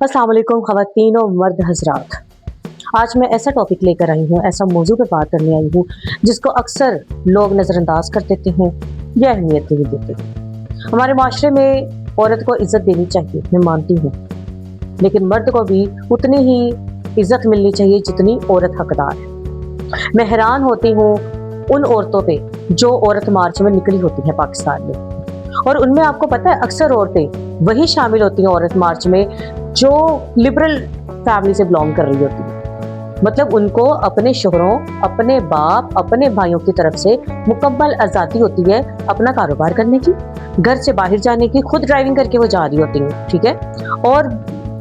अस्सलाम वालेकुम ख़वातीन और मर्द हज़रात। आज मैं ऐसा टॉपिक लेकर आई हूँ, ऐसा मौजू पर बात करने आई हूँ जिसको अक्सर लोग नज़रअंदाज कर देते हैं या अहमियत नहीं देते। हमारे माशरे में औरत को इज़्ज़त देनी चाहिए, मैं मानती हूँ, लेकिन मर्द को भी उतनी ही इज़्ज़त मिलनी चाहिए जितनी औरत हकदार है। मैं हैरान होती हूँ उन औरतों पे जो औरत मार्च में निकली होती हैं पाकिस्तान में, और उनमें आपको पता है अक्सर औरतें वही शामिल होती हैं औरत मार्च में जो लिबरल फैमिली से बिलोंग कर रही होती है। मतलब उनको अपने शोहरों, अपने बाप, अपने भाइयों की तरफ से मुकम्मल आज़ादी होती है अपना कारोबार करने की, घर से बाहर जाने की, खुद ड्राइविंग करके वो जा रही होती हैं, ठीक है, और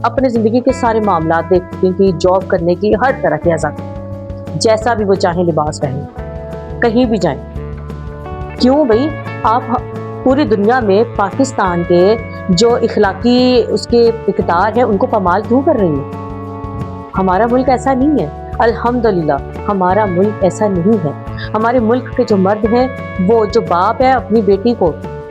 अपने ज़िंदगी के सारे मामला देखने की, जॉब करने की, हर तरह की आज़ादी, जैसा भी वो चाहें लिबास पहने, कहीं भी जाएं। क्यों भाई, आप पूरी दुनिया में पाकिस्तान के जो इखलाकी उसके इक़दार है उनको पमाल क्यों कर रही है? हमारा मुल्क ऐसा नहीं है, अल्हम्दुलिल्लाह हमारा मुल्क ऐसा नहीं है। हमारे मुल्क के जो मर्द हैं, वो जो बाप है अपनी बेटी को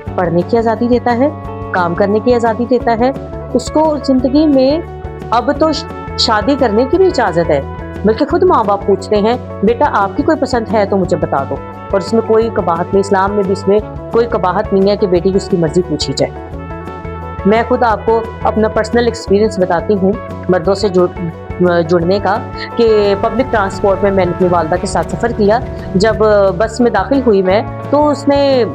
पढ़ने की आज़ादी देता है, काम करने की आज़ादी देता है, उसको ज़िंदगी में अब तो शादी करने की भी इजाज़त है, बल्कि खुद माँ बाप पूछते हैं बेटा आपकी कोई पसंद है तो मुझे बता दो, और इसमें कोई कबाहत नहीं, इस्लाम में भी इसमें कोई कबाहत नहीं है कि बेटी की उसकी मर्ज़ी पूछी जाए। मैं खुद आपको अपना पर्सनल एक्सपीरियंस बताती हूँ मर्दों से जुड़ने का, कि पब्लिक ट्रांसपोर्ट में मैंने अपनी वालदा के साथ सफ़र किया। जब बस में दाखिल हुई मैं, तो उसने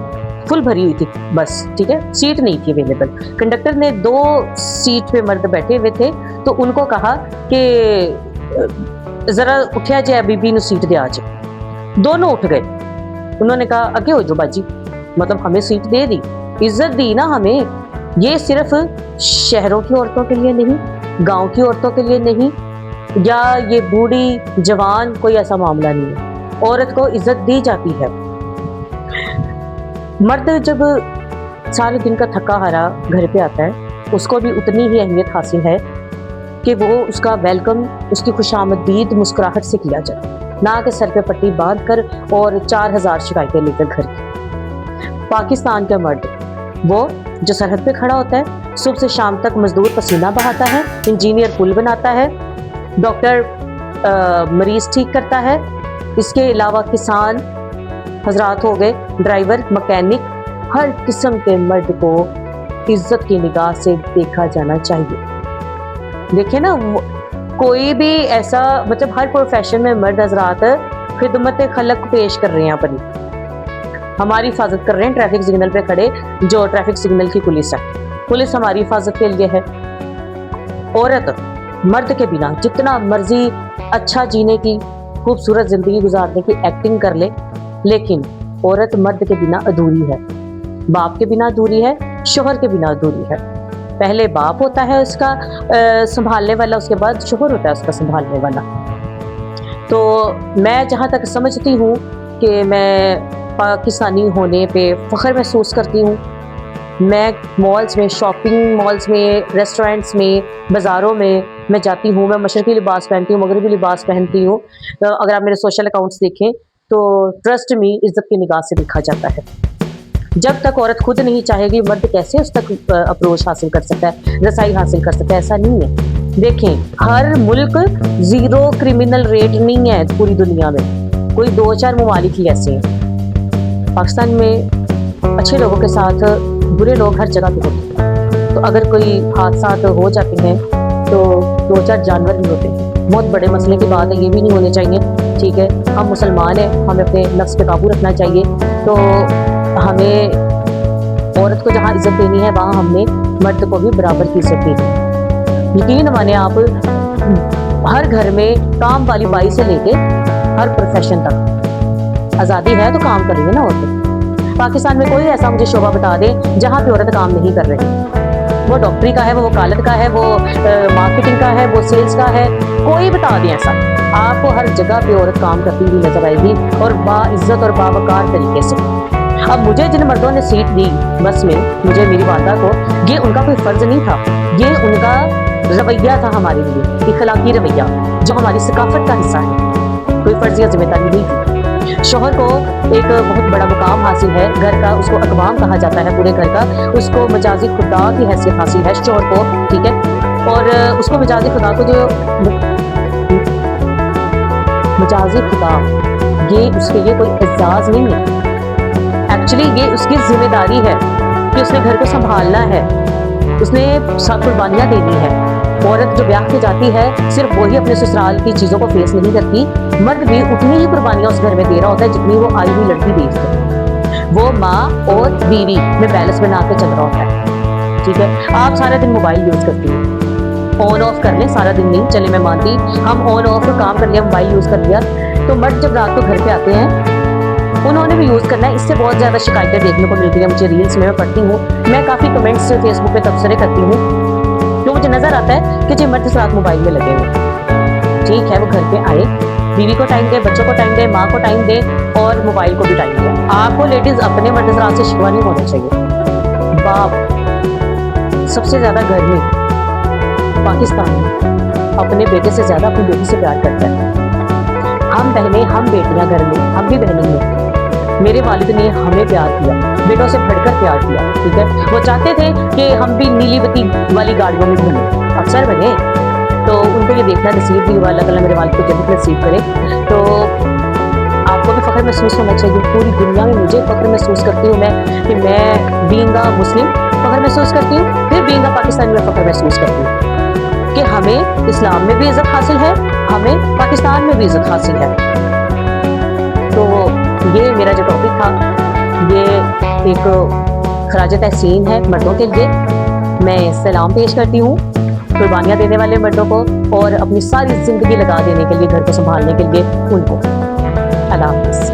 फुल भरी हुई थी बस, ठीक है, सीट नहीं थी अवेलेबल। कंडक्टर ने 2 सीट पे मर्द बैठे हुए थे, तो उनको कहा कि ज़रा उठिया जाए, बीबी ने सीट दे आज। दोनों उठ गए। उन्होंने कहा आगे हो जो बाजी, मतलब हमें सीट दे दी, इज्जत दी ना हमें। ये सिर्फ शहरों की औरतों के लिए नहीं, गांव की औरतों के लिए नहीं, या ये बूढ़ी जवान, कोई ऐसा मामला नहीं है। औरत को इज्जत दी जाती है। मर्द जब सारे दिन का थका हारा घर पे आता है, उसको भी उतनी ही अहमियत हासिल है कि वो उसका वेलकम, उसकी खुशामदीद मुस्कुराहट से किया जाए, ना कि सर पे पट्टी बांध कर और 4000 शिकायतें लेकर घर की। पाकिस्तान का मर्द वो जो सरहद पे खड़ा होता है, सुबह से शाम तक मजदूर पसीना बहाता है, इंजीनियर पुल बनाता है, डॉक्टर मरीज ठीक करता है, इसके अलावा किसान हजरात हो गए, ड्राइवर, मैकेनिक, हर किस्म के मर्द को इज्जत की निगाह से देखा जाना चाहिए। देखिए ना, कोई भी ऐसा, मतलब हर प्रोफेशन में मर्द हजरात खिदमत खलक पेश कर रहे हैं अपनी, हमारी हिफाजत कर रहे हैं। ट्रैफिक सिग्नल पे खड़े जो ट्रैफिक सिग्नल की पुलिस है, पुलिस हमारी हिफाजत के लिए है। औरत मर्द के बिना जितना मर्जी अच्छा जीने की, खूबसूरत जिंदगी गुजारने की एक्टिंग कर ले, लेकिन औरत मर्द के बिना अधूरी है। बाप के बिना अधूरी है, शोहर के बिना अधूरी है। पहले बाप होता है उसका संभालने वाला, उसके बाद शोहर होता है उसका संभालने वाला। तो मैं जहाँ तक समझती हूँ कि मैं पाकिस्तानी होने पे फ़ख्र महसूस करती हूँ। मैं मॉल्स में, शॉपिंग मॉल्स में, रेस्टोरेंट्स में, बाज़ारों में मैं जाती हूँ, मैं मशरक़ी लिबास पहनती हूँ, मगरबी लिबास पहनती हूँ। अगर आप मेरे सोशल अकाउंट्स देखें तो ट्रस्ट मी, इज़्ज़त की निगाह से देखा जाता है। जब तक औरत खुद नहीं चाहेगी, मर्द कैसे उस तक अप्रोच हासिल कर सकता है, रसाई हासिल कर सकता है? ऐसा नहीं है। देखें, हर मुल्क 0 क्रिमिनल रेट नहीं है पूरी दुनिया में, कोई 2-4 ममालिक ही ऐसे हैं। पाकिस्तान में अच्छे लोगों के साथ बुरे लोग हर जगह पे होते हैं, तो अगर कोई हादसा हो जाते हैं तो 2-4 जानवर भी होते हैं। बहुत बड़े मसले की बात है, ये भी नहीं होने चाहिए, ठीक है। हम मुसलमान हैं, हमें अपने नफ्स पे काबू रखना चाहिए। तो हमें औरत को जहाँ इज्जत देनी है, वहाँ हमने मर्द को भी बराबर की इज्जत देनी है। यकीन माने आप, हर घर में काम वाली बाई से लेके हर प्रोफेशन तक आज़ादी है, तो काम कर रही है ना औरत। पाकिस्तान में कोई ऐसा मुझे शोबा बता दे जहाँ पे औरत काम नहीं कर रही। वो डॉक्टरी का है, वो वकालत का है, वो मार्केटिंग का है, वो सेल्स का है, कोई बता दें ऐसा, आपको हर जगह पे औरत काम करती हुई नजर आएगी, और बाइज्जत और बावकार तरीके से। अब मुझे जिन मर्दों ने सीट दी बस में, मुझे, मेरी वालदा को, ये उनका कोई फ़र्ज़ नहीं था, ये उनका रवैया था हमारे लिए, इखलाकी रवैया जो हमारी सकाफत का हिस्सा है। कोई फ़र्ज़ या जिम्मेदारी नहीं थी। शोहर को एक बहुत बड़ा मुकाम हासिल है घर का, उसको अकवाम कहा जाता है पूरे घर का, उसको मजाजी खुदा की हैसियत हासिल है शोहर को, ठीक है। اور اس کو مجازی خدا کو جو مجازی خدا یہ اس کے لیے کوئی اعزاز نہیں ہے، ایکچولی یہ اس کی ذمہ داری ہے کہ اس نے گھر کو سنبھالنا ہے، اس نے سب قربانیاں دینی ہے۔ عورت جو بیاہ کے جاتی ہے صرف وہی اپنے سسرال کی چیزوں کو فیس نہیں کرتی، مرد بھی اتنی ہی قربانیاں اس گھر میں دے رہا ہوتا ہے جتنی وہ آئی ہوئی لڑکی دیتی ہے، وہ ماں اور بیوی میں بیلنس بنا کے چل رہا ہوتا ہے، ٹھیک ہے۔ آپ سارا دن موبائل یوز کرتی ہیں، آن آف کر لیں، سارا دن نہیں چلے میں مانتی، ہم آن آف کا کام کر لیا، موبائل یوز کر لیا، تو مرد جب رات کو گھر پہ آتے ہیں انہوں نے بھی یوز کرنا ہے۔ اس سے بہت زیادہ شکایتیں دیکھنے کو ملتی ہیں مجھے ریلس میں پڑھتی ہوں، میں کافی کمنٹس فیس بک پہ تبصرے کرتی ہوں، تو مجھے نظر آتا ہے کہ جی مرد اس رات موبائل میں لگے ہوئے، ٹھیک ہے وہ گھر پہ آئے، بیوی کو ٹائم دے، بچوں کو ٹائم دے، ماں کو ٹائم دے اور موبائل کو بھی ٹائم دے۔ آپ کو لیڈیز اپنے مرد حضرات سے شکوا نہیں ہونا چاہیے۔ باپ سب سے زیادہ گھر میں پاکستان میں اپنے بیٹے سے زیادہ اپنی بیٹی سے پیار کرتا ہے۔ ہم بہنیں، ہم بیٹیاں گھر میں، ہم بھی بہنیں ہیں، میرے والد نے ہمیں پیار کیا، بیٹوں سے بڑھ کر پیار کیا، ٹھیک ہے۔ وہ چاہتے تھے کہ ہم بھی نیلی بتی والی گاڑیوں میں گھومیں، افسر بنے، تو ان کو یہ دیکھنا نصیب بھی ہوا، اللہ تعالیٰ میرے والد کو جنت نصیب کرے۔ تو آپ کو بھی فخر محسوس ہونا چاہیے، پوری دنیا میں مجھے فخر محسوس کرتی ہوں میں کہ میں بینگ اے مسلم فخر محسوس کرتی ہوں، پھر بینگ اے پاکستانی میں فخر محسوس کرتی ہوں کہ ہمیں اسلام میں بھی عزت حاصل ہے، ہمیں پاکستان میں بھی عزت حاصل ہے۔ تو یہ میرا جو ٹاپک تھا یہ ایک خراج تحسین ہے مردوں کے لیے، میں سلام پیش کرتی ہوں قربانیاں دینے والے مردوں کو اور اپنی ساری زندگی لگا دینے کے لیے گھر کو سنبھالنے کے لیے ان کو۔ اللہ حافظ۔